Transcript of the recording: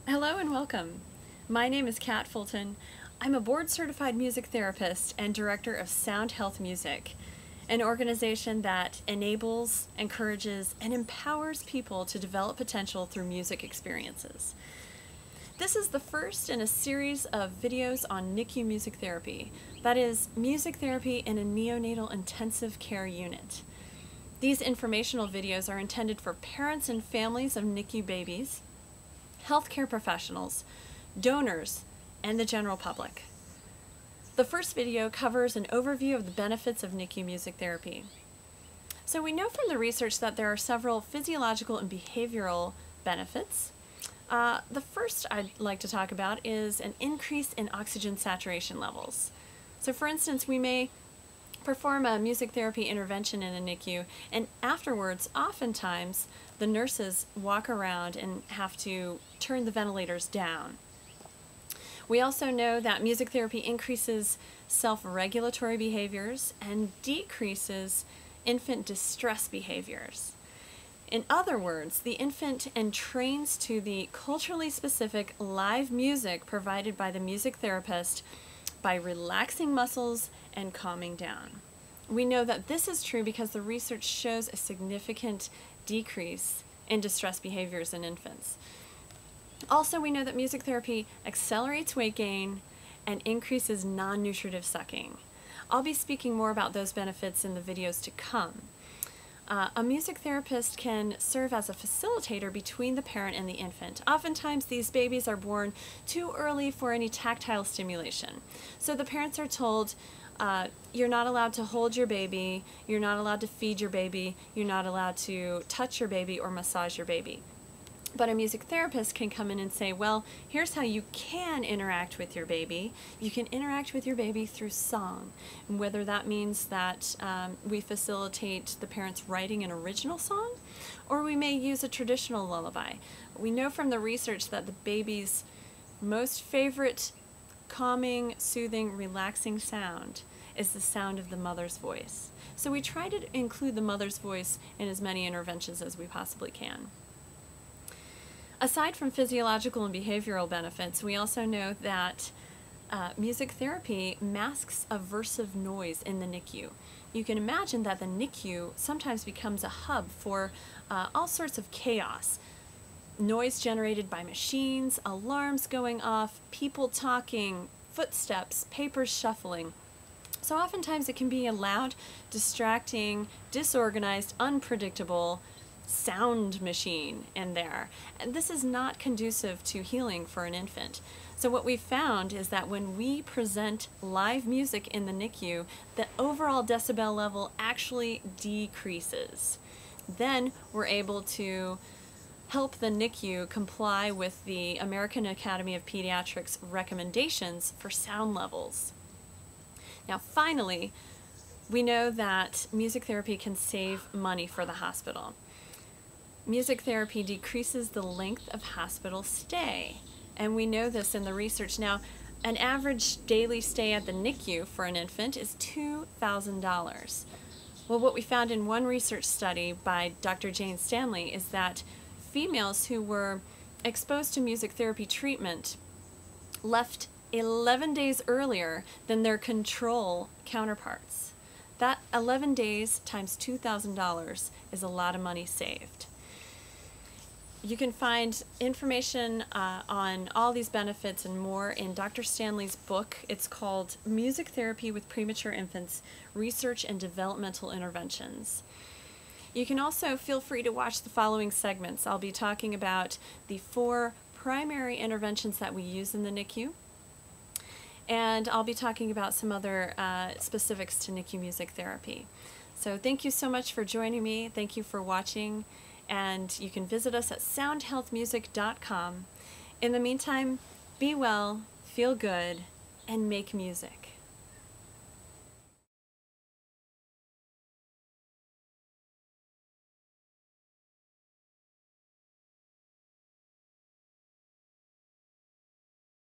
Hello and welcome. My name is Kat Fulton. I'm a board-certified music therapist and director of Sound Health Music, an organization that enables, encourages, and empowers people to develop potential through music experiences. This is the first in a series of videos on NICU music therapy, that is, music therapy in a neonatal intensive care unit. These informational videos are intended for parents and families of NICU babies, healthcare professionals, donors, and the general public. The first video covers an overview of the benefits of NICU music therapy. So we know from the research that there are several physiological and behavioral benefits. The first I'd like to talk about is an increase in oxygen saturation levels. So for instance, we may perform a music therapy intervention in a NICU, and afterwards, oftentimes, the nurses walk around and have to turn the ventilators down. We also know that music therapy increases self-regulatory behaviors and decreases infant distress behaviors. In other words, the infant entrains to the culturally specific live music provided by the music therapist by relaxing muscles and calming down. We know that this is true because the research shows a significant decrease in distress behaviors in infants. Also, we know that music therapy accelerates weight gain and increases non-nutritive sucking. I'll be speaking more about those benefits in the videos to come. A music therapist can serve as a facilitator between the parent and the infant. Oftentimes these babies are born too early for any tactile stimulation. So the parents are told, you're not allowed to hold your baby, you're not allowed to feed your baby, you're not allowed to touch your baby or massage your baby. But a music therapist can come in and say, well, here's how you can interact with your baby. You can interact with your baby through song, and whether that means that we facilitate the parents writing an original song, or we may use a traditional lullaby. We know from the research that the baby's most favorite calming, soothing, relaxing sound is the sound of the mother's voice. So we try to include the mother's voice in as many interventions as we possibly can. Aside from physiological and behavioral benefits, we also know that music therapy masks aversive noise in the NICU. You can imagine that the NICU sometimes becomes a hub for all sorts of chaos. Noise generated by machines, alarms going off, people talking, footsteps, papers shuffling. So oftentimes it can be a loud, distracting, disorganized, unpredictable sound machine in there. And this is not conducive to healing for an infant. So what we found is that when we present live music in the NICU, the overall decibel level actually decreases. Then we're able to help the NICU comply with the American Academy of Pediatrics recommendations for sound levels. Now finally, we know that music therapy can save money for the hospital. Music therapy decreases the length of hospital stay, and we know this in the research. Now, an average daily stay at the NICU for an infant is $2,000. Well, what we found in one research study by Dr. Jane Stanley is that females who were exposed to music therapy treatment left 11 days earlier than their control counterparts. That 11 days times $2,000 is a lot of money saved. You can find information on all these benefits and more in Dr. Stanley's book. It's called Music Therapy with Premature Infants, Research and Developmental Interventions. You can also feel free to watch the following segments. I'll be talking about the 4 primary interventions that we use in the NICU, and I'll be talking about some other specifics to NICU music therapy. So thank you so much for joining me. Thank you for watching. And you can visit us at soundhealthmusic.com. In the meantime, be well, feel good, and make music.